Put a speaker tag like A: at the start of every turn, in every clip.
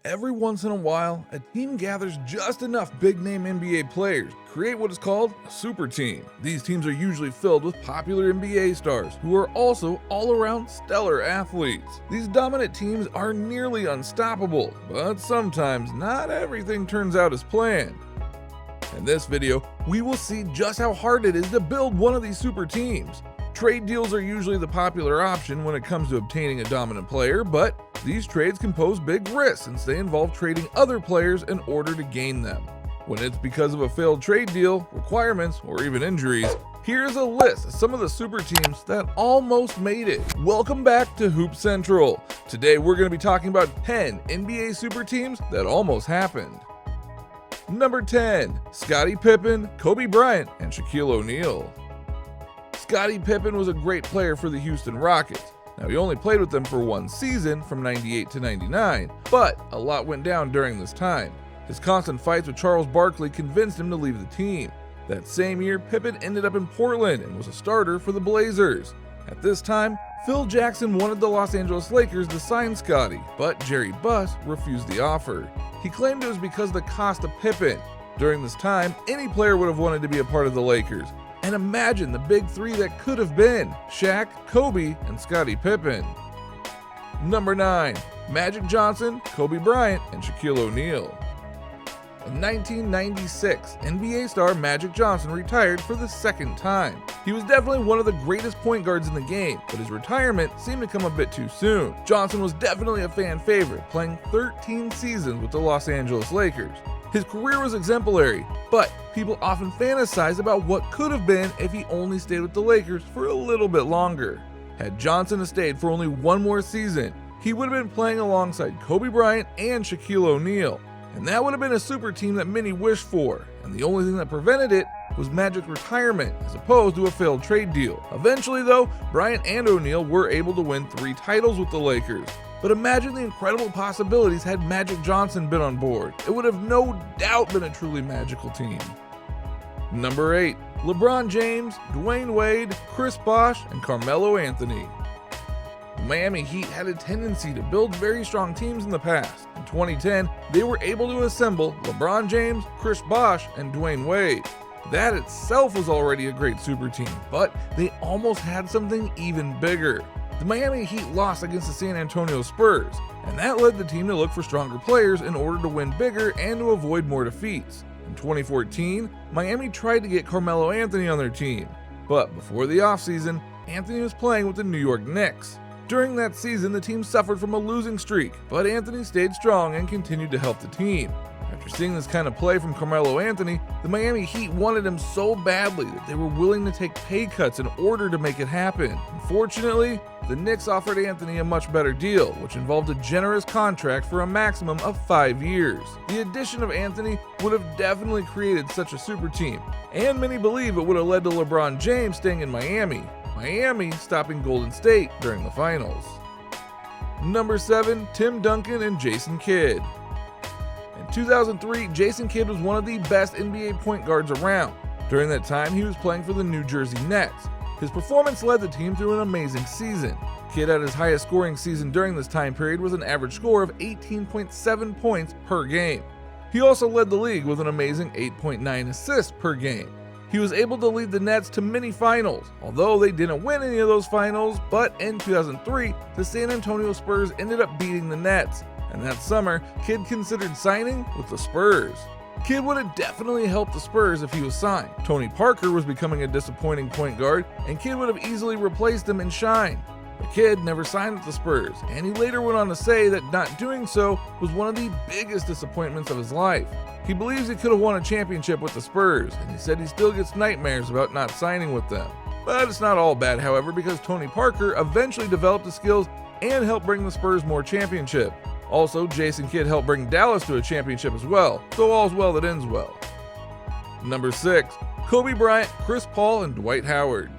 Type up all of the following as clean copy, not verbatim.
A: Every once in a while, a team gathers just enough big-name NBA players to create what is called a super team. These teams are usually filled with popular NBA stars who are also all-around stellar athletes. These dominant teams are nearly unstoppable, but sometimes not everything turns out as planned. In this video, we will see just how hard it is to build one of these super teams. Trade deals are usually the popular option when it comes to obtaining a dominant player, but these trades can pose big risks since they involve trading other players in order to gain them. When it's because of a failed trade deal, requirements, or even injuries, here's a list of some of the super teams that almost made it. Welcome back to Hoop Central. Today we're going to be talking about 10 NBA super teams that almost happened. Number 10, Scottie Pippen, Kobe Bryant, and Shaquille O'Neal. Scottie Pippen was a great player for the Houston Rockets. Now, he only played with them for one season from 98 to 99, but a lot went down during this time. His constant fights with Charles Barkley convinced him to leave the team. That same year, Pippen ended up in Portland and was a starter for the Blazers. At this time, Phil Jackson wanted the Los Angeles Lakers to sign Scottie, but Jerry Buss refused the offer. He claimed it was because of the cost of Pippen. During this time, any player would have wanted to be a part of the Lakers. And imagine the big three that could have been Shaq, Kobe, and Scottie Pippen. Number 9, Magic Johnson, Kobe Bryant, and Shaquille O'Neal. In 1996, NBA star Magic Johnson retired for the second time. He was definitely one of the greatest point guards in the game, but his retirement seemed to come a bit too soon. Johnson was definitely a fan favorite, playing 13 seasons with the Los Angeles Lakers. His career was exemplary, but people often fantasize about what could have been if he only stayed with the Lakers for a little bit longer. Had Johnson stayed for only one more season, he would have been playing alongside Kobe Bryant and Shaquille O'Neal, and that would have been a super team that many wished for, and the only thing that prevented it was Magic's retirement as opposed to a failed trade deal. Eventually though, Bryant and O'Neal were able to win 3 titles with the Lakers. But imagine the incredible possibilities had Magic Johnson been on board. It would have no doubt been a truly magical team. Number 8, LeBron James, Dwayne Wade, Chris Bosh, and Carmelo Anthony. The Miami Heat had a tendency to build very strong teams in the past. In 2010, they were able to assemble LeBron James, Chris Bosh, and Dwayne Wade. That itself was already a great super team, but they almost had something even bigger. The Miami Heat lost against the San Antonio Spurs, and that led the team to look for stronger players in order to win bigger and to avoid more defeats. In 2014, Miami tried to get Carmelo Anthony on their team, but before the offseason, Anthony was playing with the New York Knicks. During that season, the team suffered from a losing streak, but Anthony stayed strong and continued to help the team. After seeing this kind of play from Carmelo Anthony, the Miami Heat wanted him so badly that they were willing to take pay cuts in order to make it happen. Unfortunately, the Knicks offered Anthony a much better deal, which involved a generous contract for a maximum of 5 years. The addition of Anthony would have definitely created such a super team, and many believe it would have led to LeBron James staying in Miami stopping Golden State during the finals. Number 7, Tim Duncan and Jason Kidd. In 2003, Jason Kidd was one of the best NBA point guards around. During that time, he was playing for the New Jersey Nets. His performance led the team through an amazing season. Kidd had his highest scoring season during this time period with an average score of 18.7 points per game. He also led the league with an amazing 8.9 assists per game. He was able to lead the Nets to many finals, although they didn't win any of those finals, but in 2003, the San Antonio Spurs ended up beating the Nets, and that summer, Kidd considered signing with the Spurs. Kidd would have definitely helped the Spurs if he was signed. Tony Parker was becoming a disappointing point guard, and Kidd would have easily replaced him and shined. But Kidd never signed with the Spurs, and he later went on to say that not doing so was one of the biggest disappointments of his life. He believes he could have won a championship with the Spurs, and he said he still gets nightmares about not signing with them. But it's not all bad, however, because Tony Parker eventually developed the skills and helped bring the Spurs more championships. Also, Jason Kidd helped bring Dallas to a championship as well, so all's well that ends well. Number 6, Kobe Bryant, Chris Paul, and Dwight Howard.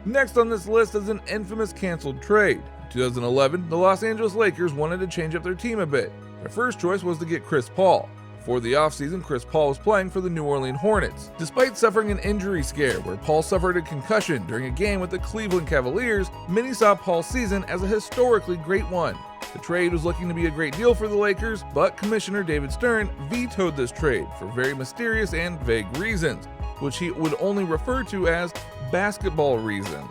A: Next on this list is an infamous canceled trade. In 2011, the Los Angeles Lakers wanted to change up their team a bit. Their first choice was to get Chris Paul. Before the offseason, Chris Paul was playing for the New Orleans Hornets. Despite suffering an injury scare where Paul suffered a concussion during a game with the Cleveland Cavaliers, many saw Paul's season as a historically great one. The trade was looking to be a great deal for the Lakers, but Commissioner David Stern vetoed this trade for very mysterious and vague reasons, which he would only refer to as basketball reasons.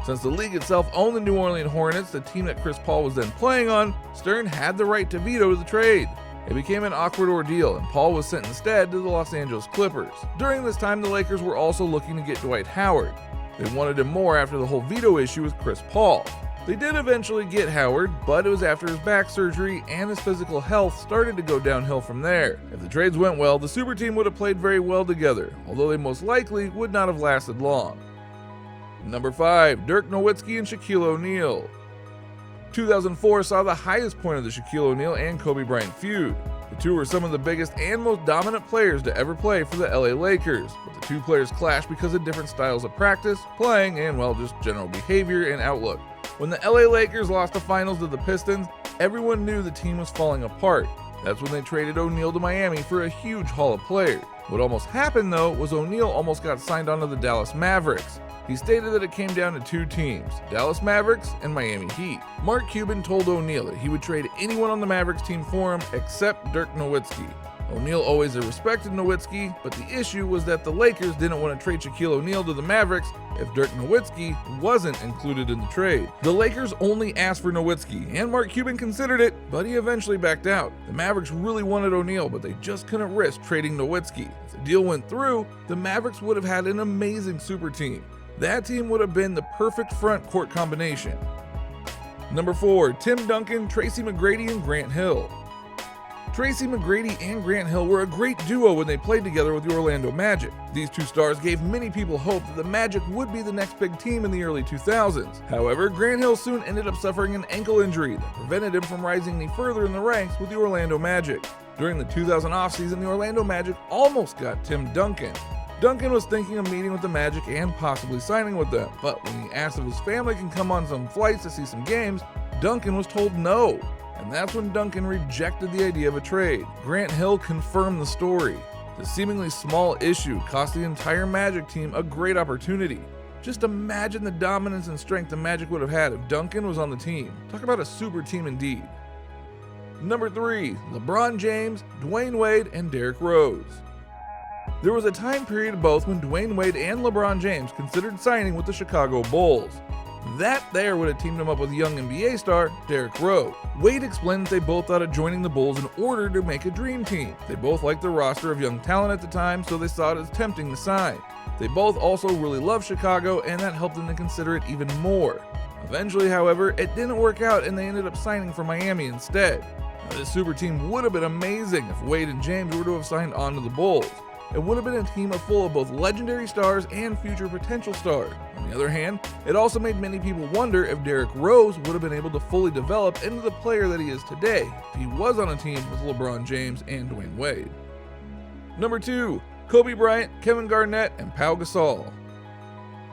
A: Since the league itself owned the New Orleans Hornets, the team that Chris Paul was then playing on, Stern had the right to veto the trade. It became an awkward ordeal, and Paul was sent instead to the Los Angeles Clippers. During this time, the Lakers were also looking to get Dwight Howard. They wanted him more after the whole veto issue with Chris Paul. They did eventually get Howard, but it was after his back surgery and his physical health started to go downhill from there. If the trades went well, the super team would have played very well together, although they most likely would not have lasted long. Number 5. Dirk Nowitzki and Shaquille O'Neal. 2004 saw the highest point of the Shaquille O'Neal and Kobe Bryant feud. The two were some of the biggest and most dominant players to ever play for the LA Lakers, but the two players clashed because of different styles of practice, playing, and well, just general behavior and outlook. When the LA Lakers lost the finals to the Pistons, everyone knew the team was falling apart. That's when they traded O'Neal to Miami for a huge haul of players. What almost happened though was O'Neal almost got signed onto the Dallas Mavericks. He stated that it came down to two teams, Dallas Mavericks and Miami Heat. Mark Cuban told O'Neal that he would trade anyone on the Mavericks team for him except Dirk Nowitzki. O'Neal always respected Nowitzki, but the issue was that the Lakers didn't want to trade Shaquille O'Neal to the Mavericks if Dirk Nowitzki wasn't included in the trade. The Lakers only asked for Nowitzki, and Mark Cuban considered it, but he eventually backed out. The Mavericks really wanted O'Neal, but they just couldn't risk trading Nowitzki. If the deal went through, the Mavericks would have had an amazing super team. That team would have been the perfect front court combination. Number 4. Tim Duncan, Tracy McGrady, and Grant Hill. Tracy McGrady and Grant Hill were a great duo when they played together with the Orlando Magic. These two stars gave many people hope that the Magic would be the next big team in the early 2000s. However, Grant Hill soon ended up suffering an ankle injury that prevented him from rising any further in the ranks with the Orlando Magic. During the 2000 offseason, the Orlando Magic almost got Tim Duncan. Duncan was thinking of meeting with the Magic and possibly signing with them, but when he asked if his family can come on some flights to see some games, Duncan was told no. And that's when Duncan rejected the idea of a trade. Grant Hill confirmed the story. The seemingly small issue cost the entire Magic team a great opportunity. Just imagine the dominance and strength the Magic would have had if Duncan was on the team. Talk about a super team indeed. Number 3. LeBron James, Dwayne Wade, and Derrick Rose. There was a time period both when Dwayne Wade and LeBron James considered signing with the Chicago Bulls. That there would have teamed him up with young NBA star Derrick Rose. Wade explained that they both thought of joining the Bulls in order to make a dream team. They both liked the roster of young talent at the time, so they saw it as tempting to sign. They both also really loved Chicago, and that helped them to consider it even more. Eventually, however, it didn't work out and they ended up signing for Miami instead. Now, this super team would have been amazing if Wade and James were to have signed on to the Bulls. It would have been a team full of both legendary stars and future potential stars. On the other hand, it also made many people wonder if Derrick Rose would have been able to fully develop into the player that he is today if he was on a team with LeBron James and Dwayne Wade. Number 2. Kobe Bryant, Kevin Garnett, and Pau Gasol.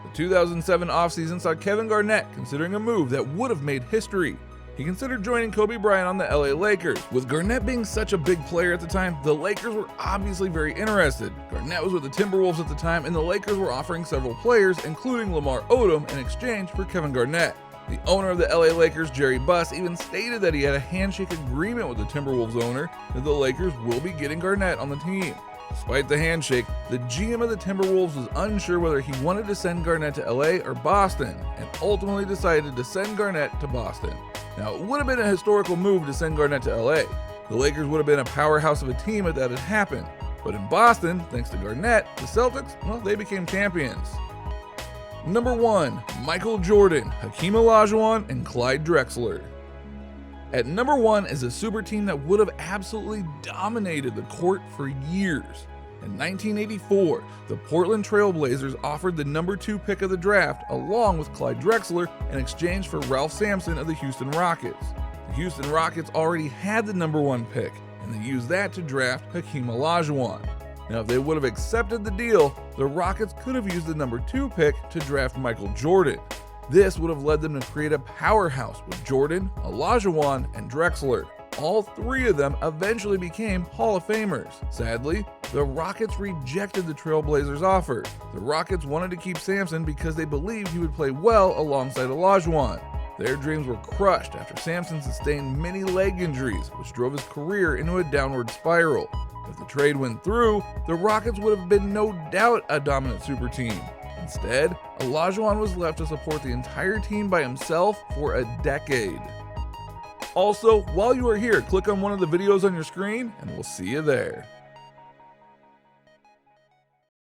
A: The 2007 offseason saw Kevin Garnett considering a move that would have made history. He considered joining Kobe Bryant on the LA Lakers. With Garnett being such a big player at the time, the Lakers were obviously very interested. Garnett was with the Timberwolves at the time, and the Lakers were offering several players, including Lamar Odom, in exchange for Kevin Garnett. The owner of the LA Lakers, Jerry Buss, even stated that he had a handshake agreement with the Timberwolves owner that the Lakers will be getting Garnett on the team. Despite the handshake, the GM of the Timberwolves was unsure whether he wanted to send Garnett to LA or Boston, and ultimately decided to send Garnett to Boston. Now, it would have been a historical move to send Garnett to LA. The Lakers would have been a powerhouse of a team if that had happened. But in Boston, thanks to Garnett, the Celtics, well, they became champions. Number 1. Michael Jordan, Hakeem Olajuwon, and Clyde Drexler. At number 1 is a super team that would have absolutely dominated the court for years. In 1984, the Portland Trail Blazers offered the number 2 pick of the draft along with Clyde Drexler in exchange for Ralph Sampson of the Houston Rockets. The Houston Rockets already had the number 1 pick, and they used that to draft Hakeem Olajuwon. Now, if they would have accepted the deal, the Rockets could have used the number 2 pick to draft Michael Jordan. This would have led them to create a powerhouse with Jordan, Olajuwon, and Drexler. All 3 of them eventually became Hall of Famers. Sadly, the Rockets rejected the Trailblazers' offer. The Rockets wanted to keep Sampson because they believed he would play well alongside Olajuwon. Their dreams were crushed after Samson sustained many leg injuries, which drove his career into a downward spiral. If the trade went through, the Rockets would have been no doubt a dominant super team. Instead, Olajuwon was left to support the entire team by himself for a decade. Also, while you are here, click on one of the videos on your screen and we'll see you there.